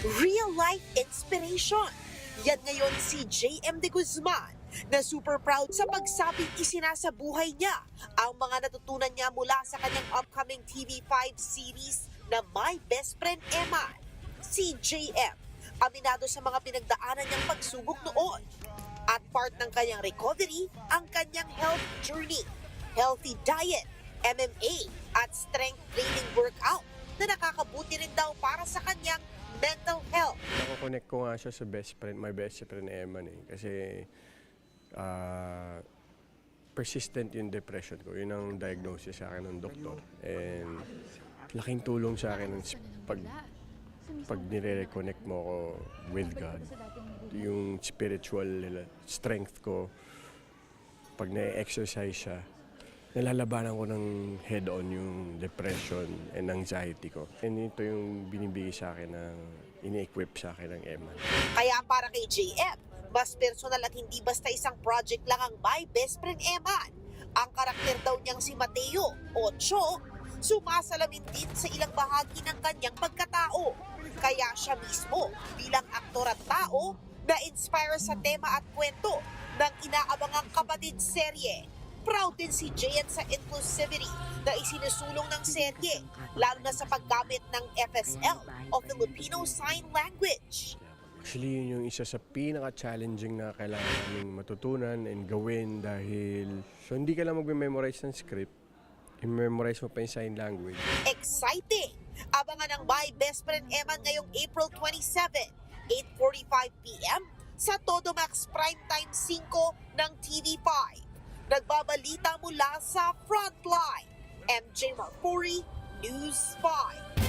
Real-life inspiration. Yan ngayon si JM De Guzman na super proud sa pagsabing isinasabuhay niya ang mga natutunan niya mula sa kanyang upcoming TV5 series na My Best Friend Eman. Si JM, aminado sa mga pinagdaanan niyang pagsubok noon. At part ng kanyang recovery, ang kanyang health journey, healthy diet, MMA at strength training workout na nakakabuti rin daw para sa kanyang mental health. Nakokonek ko nga siya sa my best friend Eman kasi persistent yung depression ko. Yun ang diagnosis sa akin ng doktor. And laking tulong sa akin pag nire-reconnect mo ko with God. Yung spiritual strength ko, pag na-exercise siya, nalalabanan ko ng head-on yung depression and anxiety ko. And ito yung binibigay sa akin, ini-equip sa akin ng Eman. Kaya para kay JM, mas personal at hindi basta isang project lang ang My Best Friend Eman. Ang karakter daw niyang si Mateo, Ocho, sumasalamin din sa ilang bahagi ng kanyang pagkatao. Kaya siya mismo, bilang aktor at tao, na-inspire sa tema at kwento ng inaabangang kapatid serye. Proud din si JM sa inclusivity na isinusulong ng serye, lalo na sa paggamit ng FSL o Filipino Sign Language. Actually, yun yung isa sa pinaka-challenging na kailangan naming matutunan and gawin dahil hindi ka lang mag-memorize ng script, i-memorize mo pa yung sign language. Exciting! Abangan ang My Best Friend Eman ngayong April 27, 8:45 p.m. sa Todo Max Primetime 5 ng TV5. Nagbabalita mula sa Frontline, MJ Marfuri, News 5.